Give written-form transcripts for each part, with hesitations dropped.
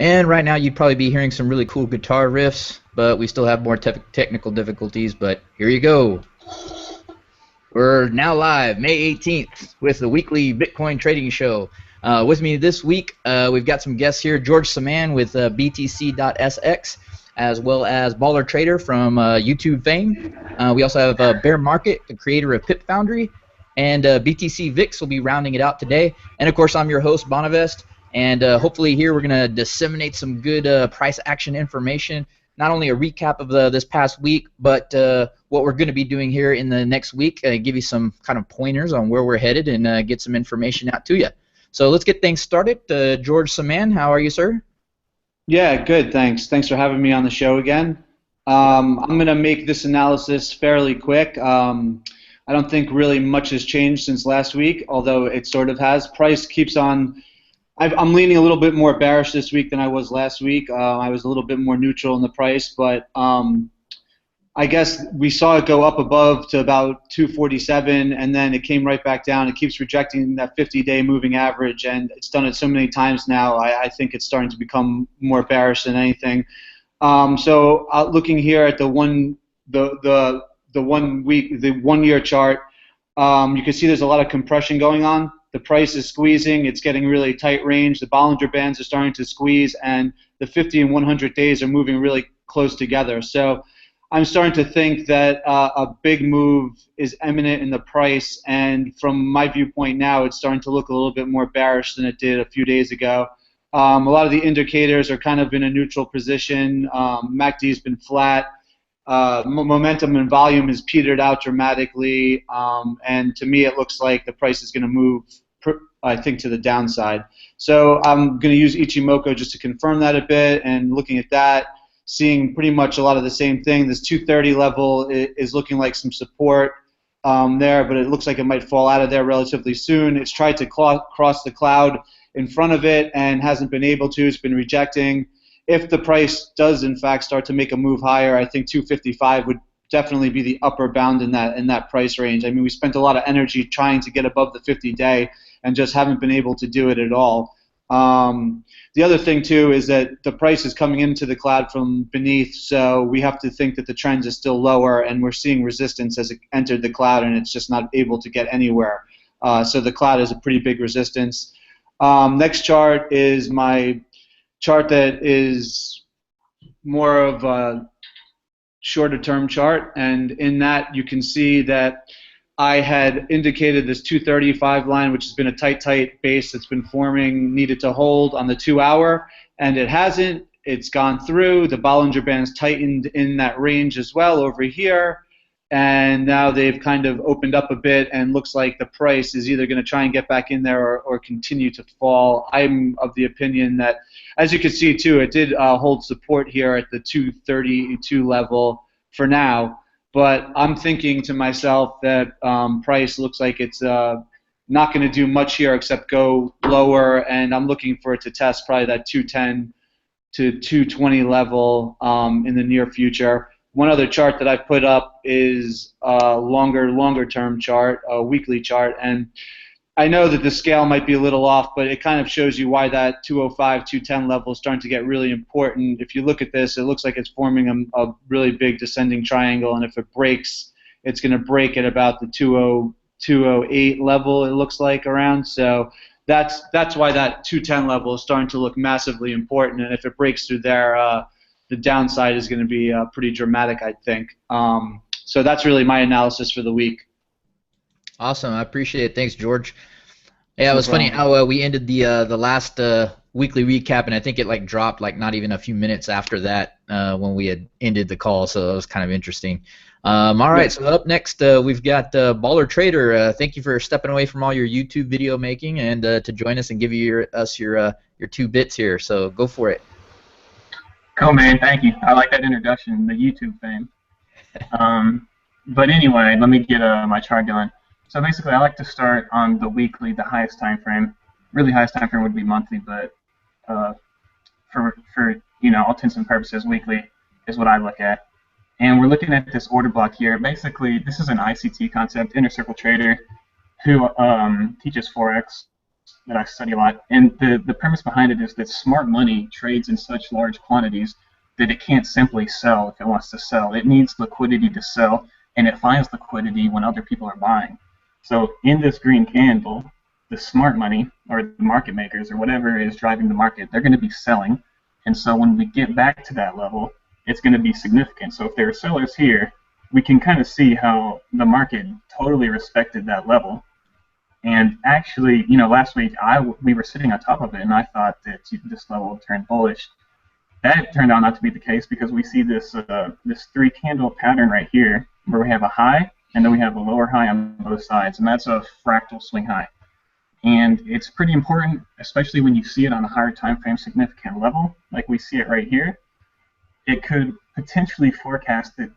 And right now you'd probably be hearing some really cool guitar riffs, but we still have more technical difficulties, but here you go. We're now live, May 18th, with the weekly Bitcoin trading show. With me this week, we've got some guests here, George Saman with BTC.SX, as well as Baller Trader from YouTube fame. We also have Bear Market, the creator of Pip Foundry, and BTC Vix will be rounding it out today. And of course, I'm your host, Bonavest, and hopefully here we're going to disseminate some good price action information. Not only a recap of this past week, but what we're going to be doing here in the next week, give you some kind of pointers on where we're headed and get some information out to you. So let's get things started. George Saman, how are you, sir? Yeah, good, thanks. Thanks for having me on the show again. I'm going to make this analysis fairly quick. I don't think really much has changed since last week, although it sort of has. Price keeps on... I'm leaning a little bit more bearish this week than I was last week. I was a little bit more neutral in the price, but I guess we saw it go up above to about 247, and then it came right back down. It keeps rejecting that 50-day moving average, and it's done it so many times now. I think it's starting to become more bearish than anything. So looking here at the 1 year chart, you can see there's a lot of compression going on. The price is squeezing. It's getting really tight range. The Bollinger Bands are starting to squeeze, and the 50 and 100 days are moving really close together. So I'm starting to think that a big move is imminent in the price, and from my viewpoint now, it's starting to look a little bit more bearish than it did a few days ago. A lot of the indicators are kind of in a neutral position. MACD's been flat. Momentum and volume has petered out dramatically, and to me it looks like the price is going to move, I think, to the downside. So I'm going to use Ichimoku just to confirm that a bit, and looking at that, seeing pretty much a lot of the same thing. This 230 level is looking like some support there, but it looks like it might fall out of there relatively soon. It's tried to cross the cloud in front of it and hasn't been able to. It's been rejecting. If the price does in fact start to make a move higher, I think 255 would definitely be the upper bound in that price range. I mean, we spent a lot of energy trying to get above the 50-day and just haven't been able to do it at all. The other thing too is that the price is coming into the cloud from beneath, so we have to think that the trend is still lower, and we're seeing resistance as it entered the cloud, and it's just not able to get anywhere. So the cloud is a pretty big resistance. Next chart is my chart that is more of a shorter term chart, and in that you can see that I had indicated this 235 line, which has been a tight base that's been forming, needed to hold on the 2 hour, and it hasn't. It's gone through. The Bollinger Bands tightened in that range as well over here, and now they've kind of opened up a bit, and looks like the price is either going to try and get back in there or continue to fall. I'm of the opinion that, as you can see too, it did hold support here at the 232 level for now, but I'm thinking to myself that price looks like it's not going to do much here except go lower, and I'm looking for it to test probably that 210 to 220 level in the near future. One other chart that I've put up is a longer term chart, a weekly chart, and I know that the scale might be a little off, but it kind of shows you why that 205, 210 level is starting to get really important. If you look at this, it looks like it's forming a really big descending triangle, and if it breaks, it's going to break at about the 208 level, it looks like, around. So that's why that 210 level is starting to look massively important, and if it breaks through there, the downside is going to be pretty dramatic, I think. So that's really my analysis for the week. Awesome, I appreciate it. Thanks, George. Yeah, it was funny how we ended the last weekly recap, and I think it like dropped like not even a few minutes after that when we had ended the call, so it was kind of interesting. All right, so up next we've got Baller Trader. Thank you for stepping away from all your YouTube video making and to join us and give us your 2 bits here. So go for it. Cool, man. Thank you. I like that introduction, the YouTube fame. But anyway, let me get my chart going. So basically, I like to start on the weekly, the highest time frame. Really, highest time frame would be monthly, but for all intents and purposes, weekly is what I look at. And we're looking at this order block here. Basically, this is an ICT concept, Inner Circle Trader, who teaches Forex. that I study a lot, and the premise behind it is that smart money trades in such large quantities that it can't simply sell if it wants to sell. It needs liquidity to sell, and it finds liquidity when other people are buying. So in this green candle, the smart money, or the market makers, or whatever is driving the market, they're going to be selling. And so when we get back to that level, it's going to be significant. So if there are sellers here, we can kind of see how the market totally respected that level. And actually, last week we were sitting on top of it, and I thought that this level would turn bullish. That turned out not to be the case because we see this this three candle pattern right here, where we have a high and then we have a lower high on both sides, and that's a fractal swing high. And it's pretty important, especially when you see it on a higher time frame significant level, like we see it right here. It could potentially forecast that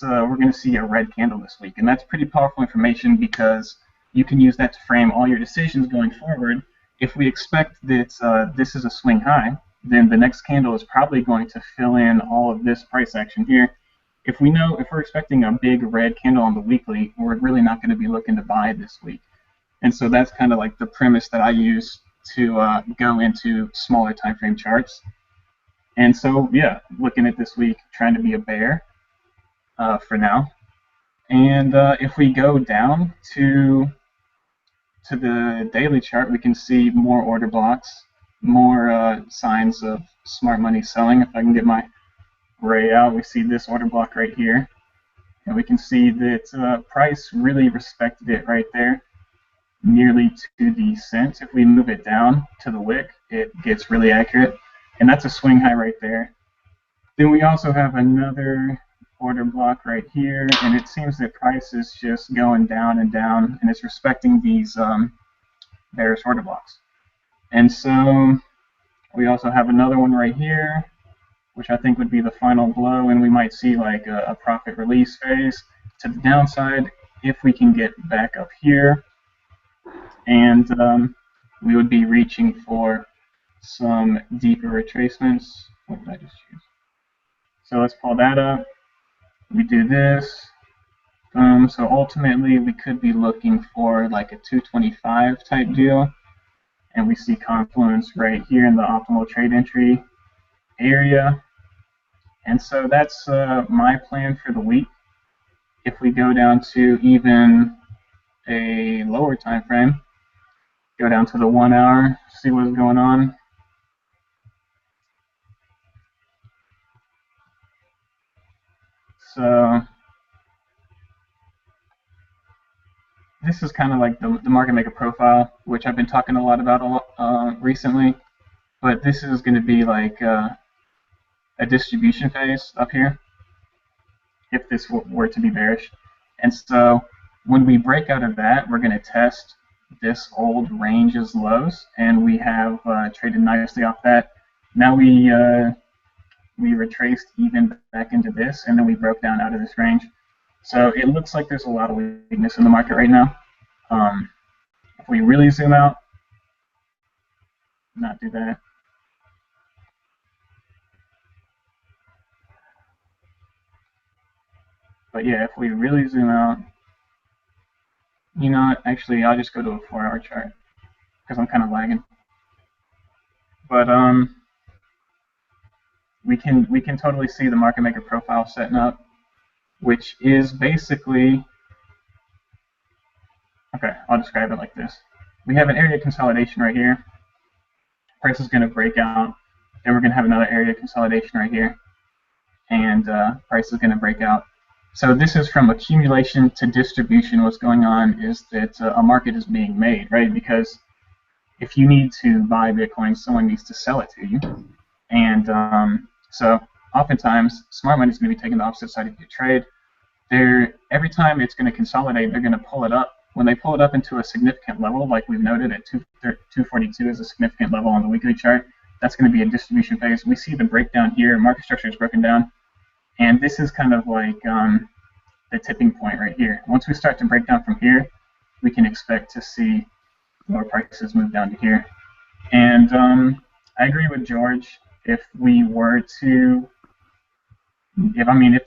we're going to see a red candle this week, and that's pretty powerful information because you can use that to frame all your decisions going forward. If we expect that this is a swing high, then the next candle is probably going to fill in all of this price action here. If we're expecting a big red candle on the weekly, we're really not going to be looking to buy this week. And so that's kind of like the premise that I use to go into smaller time frame charts. And so, yeah, looking at this week, trying to be a bear for now. And if we go down to the daily chart, we can see more order blocks, more signs of smart money selling. If I can get my ray out, we see this order block right here. And we can see that price really respected it right there, nearly to the cent. If we move it down to the wick, it gets really accurate. And that's a swing high right there. Then we also have another order block right here, and it seems that price is just going down and down, and it's respecting these bearish order blocks. And so we also have another one right here, which I think would be the final blow, and we might see like a profit release phase to the downside if we can get back up here. And we would be reaching for some deeper retracements. What did I just choose? So let's pull that up. We do this. So ultimately, we could be looking for like a 225 type deal. And we see confluence right here in the optimal trade entry area. And so that's my plan for the week. If we go down to even a lower time frame, go down to the 1 hour, see what's going on. So this is kind of like the market maker profile, which I've been talking a lot about recently. But this is going to be like a distribution phase up here, if this were to be bearish. And so when we break out of that, we're going to test this old range as lows, and we have traded nicely off that. Now we retraced even back into this, and then we broke down out of this range. So it looks like there's a lot of weakness in the market right now. If we really zoom out, not do that. But yeah, if we really zoom out, actually I'll just go to a 4-hour chart because I'm kind of lagging. But we can totally see the market maker profile setting up, which is basically, okay, I'll describe it like this. We have an area consolidation right here. Price is going to break out. Then we're going to have another area consolidation right here. And price is going to break out. So this is from accumulation to distribution. What's going on is that a market is being made, right? Because if you need to buy Bitcoin, someone needs to sell it to you. And so oftentimes, smart money is going to be taking the opposite side of your trade. Every time it's going to consolidate, they're going to pull it up. When they pull it up into a significant level, like we've noted at 242 is a significant level on the weekly chart, that's going to be a distribution phase. We see the breakdown here. Market structure is broken down. And this is kind of like the tipping point right here. Once we start to break down from here, we can expect to see more prices move down to here. And I agree with George. If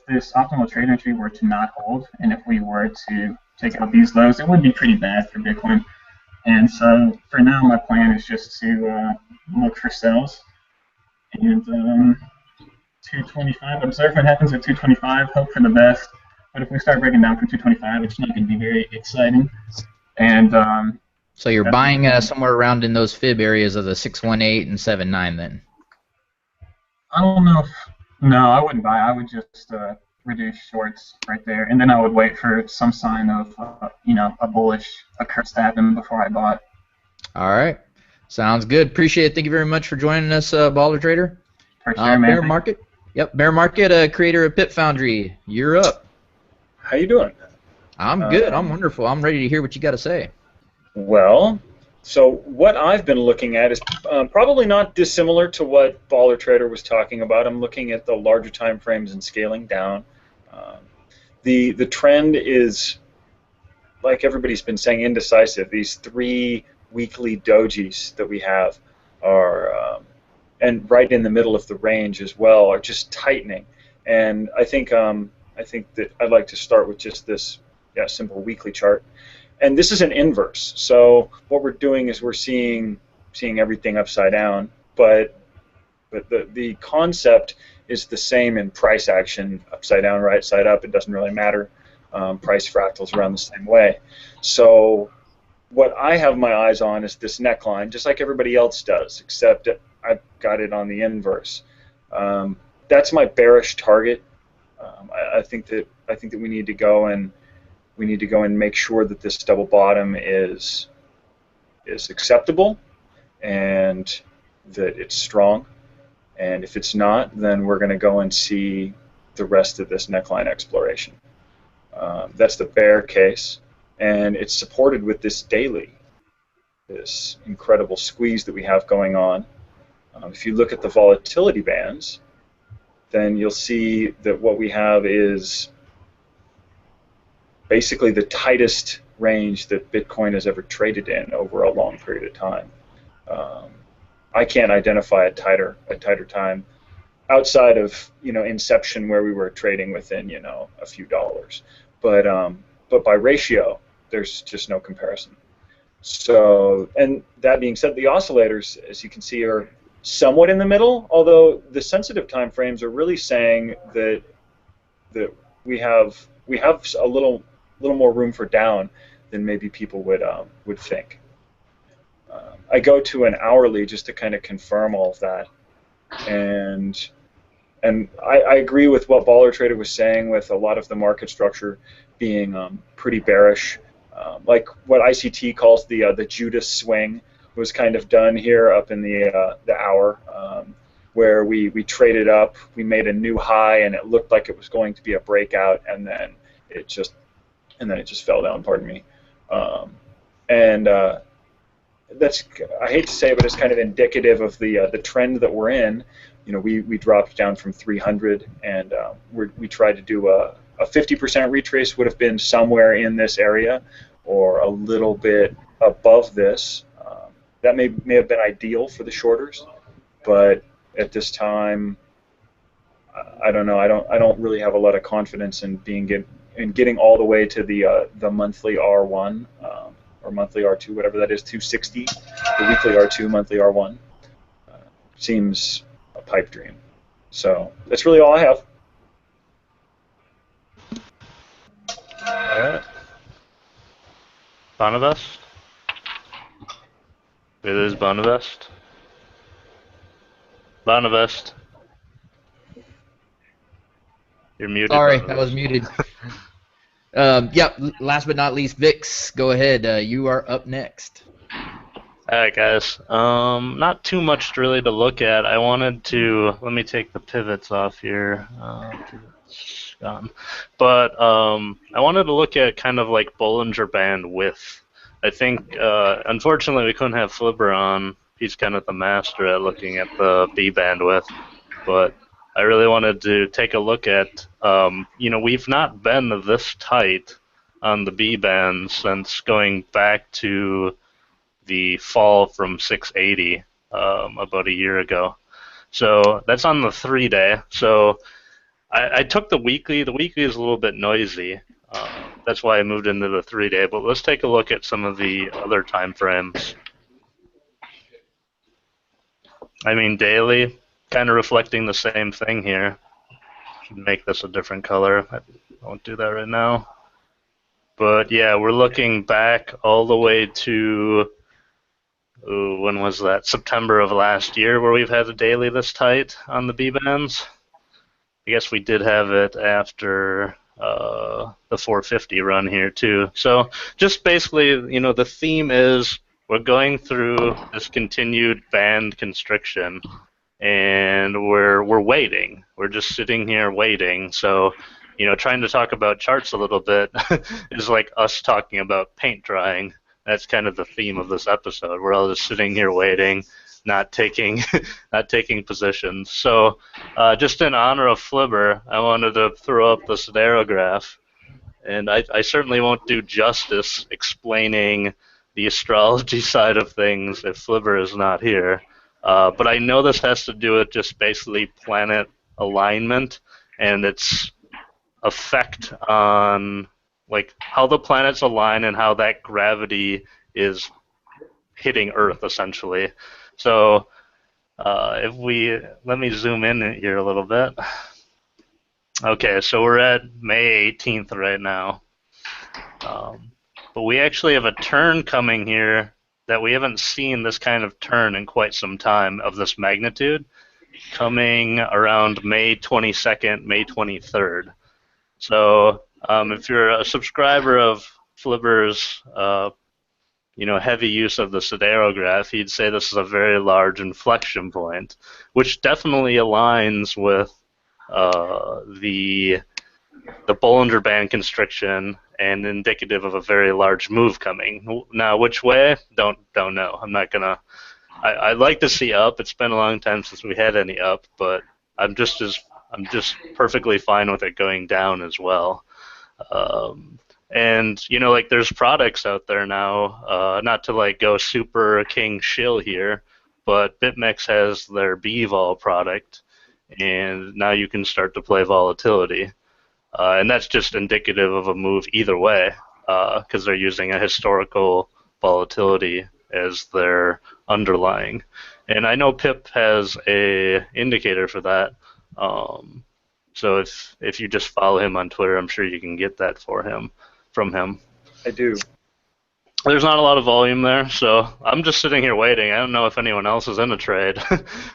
this optimal trade entry were to not hold, and if we were to take out these lows, it would be pretty bad for Bitcoin. And so for now, my plan is just to look for sells. And 225, observe what happens at 225, hope for the best. But if we start breaking down from 225, it's not going to be very exciting. And so you're buying somewhere around in those fib areas of the 618 and 79 then? I don't know if, no, I wouldn't buy. I would just reduce shorts right there, and then I would wait for some sign of, a bullish occurrence to happen before I bought. All right. Sounds good. Appreciate it. Thank you very much for joining us, Baller Trader. For sure, man. Bear Market. Yep, Bear Market, creator of Pit Foundry. You're up. How you doing? I'm good. I'm wonderful. I'm ready to hear what you got to say. Well, so what I've been looking at is probably not dissimilar to what Baller Trader was talking about. I'm looking at the larger time frames and scaling down. The trend is, like everybody's been saying, indecisive. These 3 weekly dojis that we have are, and right in the middle of the range as well, are just tightening. And I think that I'd like to start with just this simple weekly chart. And this is an inverse. So what we're doing is we're seeing everything upside down, but the concept is the same in price action, upside down, right side up. It doesn't really matter. Price fractals around the same way. So what I have my eyes on is this neckline, just like everybody else does, except I've got it on the inverse. That's my bearish target. I think that we need to go and make sure that this double bottom is acceptable and that it's strong. And if it's not, then we're going to go and see the rest of this neckline exploration. That's the bear case, and it's supported with this daily, this incredible squeeze that we have going on. If you look at the volatility bands, then you'll see that what we have is basically the tightest range that Bitcoin has ever traded in over a long period of time. I can't identify a tighter time outside of inception, where we were trading within a few dollars, but by ratio there's just no comparison. So, and that being said, the oscillators, as you can see, are somewhat in the middle, although the sensitive time frames are really saying that we have a little more room for down than maybe people would think. I go to an hourly just to kind of confirm all of that, and I agree with what Baller Trader was saying, with a lot of the market structure being pretty bearish, like what ICT calls the Judas swing was kind of done here up in the hour, where we traded up, we made a new high, and it looked like it was going to be a breakout, and then it just fell down. Pardon me. That's, I hate to say it, but it's kind of indicative of the trend that we're in. We dropped down from 300, and we tried to do a 50% retrace. Would have been somewhere in this area, or a little bit above this. That may have been ideal for the shorters, but at this time, I don't know. I don't really have a lot of confidence in getting all the way to the monthly R1 or monthly R2, whatever that is, 260. The weekly R2, monthly R1 seems a pipe dream. So that's really all I have. All right. Bonavest? It is Bonavest. Bonavest. You're muted. Sorry, Bonavest. I was muted. Yep, last but not least, Vix, go ahead. You are up next. Alright, guys. Not too much really to look at. I wanted to... Let me take the pivots off here. Pivots gone. But I wanted to look at kind of like Bollinger Band width. I think, unfortunately, we couldn't have Flipper on. He's kind of the master at looking at the B bandwidth. But I really wanted to take a look at, we've not been this tight on the B band since going back to the fall from 680 about a year ago. So that's on the 3-day. So I took the weekly. The weekly is a little bit noisy. That's why I moved into the 3-day. But let's take a look at some of the other time frames. I mean, daily, kind of reflecting the same thing here. Should make this a different color. I won't do that right now. But yeah, we're looking back all the way to, when was that? September of last year, where we've had a daily this tight on the B-bands. I guess we did have it after the 450 run here too. So just basically, you know, the theme is we're going through this continued band constriction, and we're waiting. We're just sitting here waiting. So, you know, trying to talk about charts a little bit is like us talking about paint drying. That's kind of the theme of this episode. We're all just sitting here waiting, not taking not taking positions. So, just in honor of Flibber, I wanted to throw up the Sodero graph, and I certainly won't do justice explaining the astrology side of things if Flibber is not here. But I know this has to do with just basically planet alignment and its effect on like how the planets align and how that gravity is hitting Earth essentially. So if we let me zoom in here a little bit. Okay, so we're at May 18th right now, but we actually have a turn coming here that we haven't seen this kind of turn in quite some time of this magnitude, coming around May 22nd, May 23rd. So if you're a subscriber of Flibber's, you know, heavy use of the Sodero graph, he'd say this is a very large inflection point, which definitely aligns with the Bollinger Band constriction and indicative of a very large move coming. Now, which way? Don't know. I'm not gonna. I'd like to see up. It's been a long time since we had any up, but I'm just perfectly fine with it going down as well. And you know, like there's products out there now. Not to like go super king shill here, but BitMEX has their BVol product, and now you can start to play volatility. And that's just indicative of a move either way, because they're using a historical volatility as their underlying. And I know Pip has a indicator for that. So if you just follow him on Twitter, I'm sure you can get that from him. I do. There's not a lot of volume there, so I'm just sitting here waiting. I don't know if anyone else is in a trade,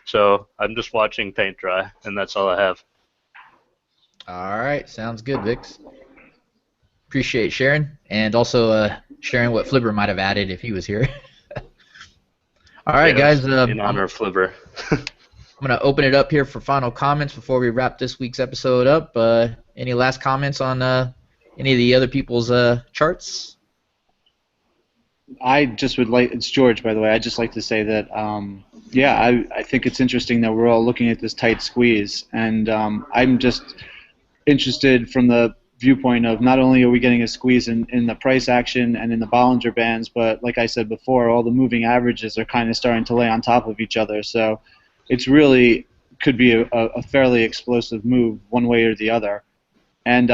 so I'm just watching paint dry, and that's all I have. All right, sounds good, Vix. Appreciate sharing, and also sharing what Flibber might have added if he was here. All right, guys. In honor of Flibber. I'm going to open it up here for final comments before we wrap this week's episode up. Any last comments on any of the other people's charts? I just would like, it's George, by the way, I'd just like to say that, yeah, I think it's interesting that we're all looking at this tight squeeze, and I'm just interested from the viewpoint of not only are we getting a squeeze in the price action and in the Bollinger Bands, but like I said before, all the moving averages are kind of starting to lay on top of each other, so it's really could be a fairly explosive move one way or the other. And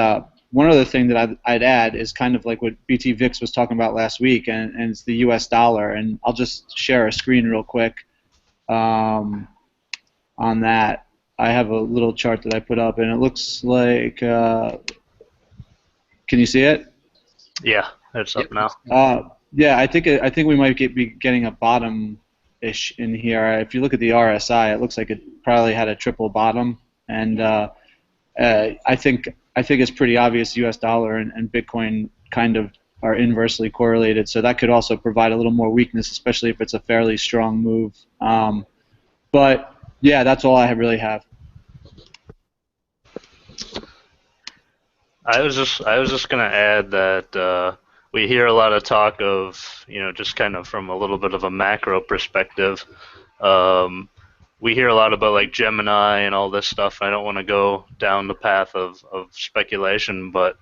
one other thing that I'd add is kind of like what BT Vix was talking about last week, and it's the US dollar. And I'll just share a screen real quick on that. I have a little chart that I put up, and it looks like, can you see it? Yeah, it's up now. Yeah, I think we might be getting a bottom-ish in here. If you look at the RSI, it looks like it probably had a triple bottom, and I think it's pretty obvious US dollar and Bitcoin kind of are inversely correlated, so that could also provide a little more weakness, especially if it's a fairly strong move. But yeah, that's all I really have. I was just gonna add that we hear a lot of talk of, you know, just kind of from a little bit of a macro perspective. We hear a lot about like Gemini and all this stuff. I don't want to go down the path of speculation, but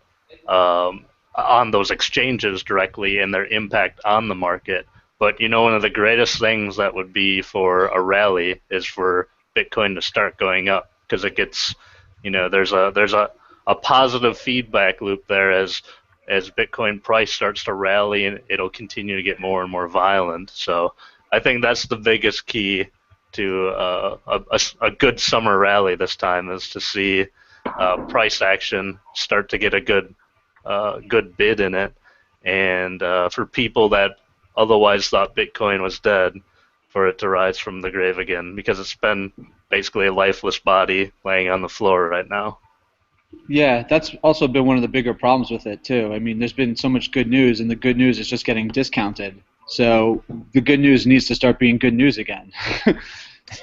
on those exchanges directly and their impact on the market. But you know, one of the greatest things that would be for a rally is for Bitcoin to start going up, because it gets, you know, there's a a positive feedback loop there as Bitcoin price starts to rally, and it'll continue to get more and more violent. So I think that's the biggest key to a good summer rally this time, is to see price action start to get a good bid in it, and for people that otherwise thought Bitcoin was dead, for it to rise from the grave again, because it's been basically a lifeless body laying on the floor right now. Yeah, that's also been one of the bigger problems with it too. I mean, there's been so much good news, and the good news is just getting discounted. So the good news needs to start being good news again.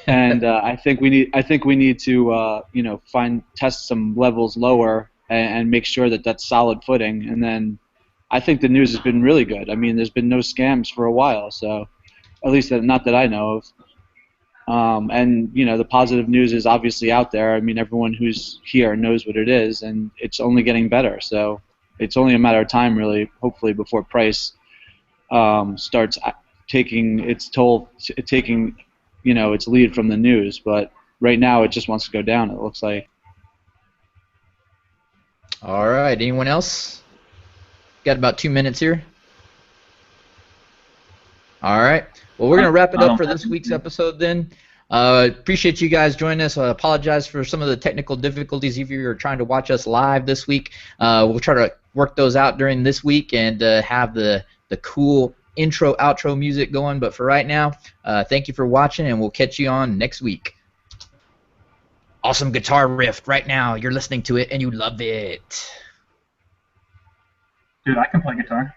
And I think we need to test some levels lower and make sure that that's solid footing. And then I think the news has been really good. I mean, there's been no scams for a while, so at least not that I know of. And the positive news is obviously out there. I mean, everyone who's here knows what it is, and it's only getting better. So it's only a matter of time, really, hopefully, before price starts taking its toll, taking its lead from the news. But right now, it just wants to go down, it looks like. All right. Anyone else? Got about 2 minutes here. All right. Well, we're going to wrap it up for this week's episode then. Appreciate you guys joining us. I apologize for some of the technical difficulties if you're trying to watch us live this week. We'll try to work those out during this week and have the cool intro, outro music going. But for right now, thank you for watching, and we'll catch you on next week. Awesome guitar riff right now. You're listening to it, and you love it. Dude, I can play guitar.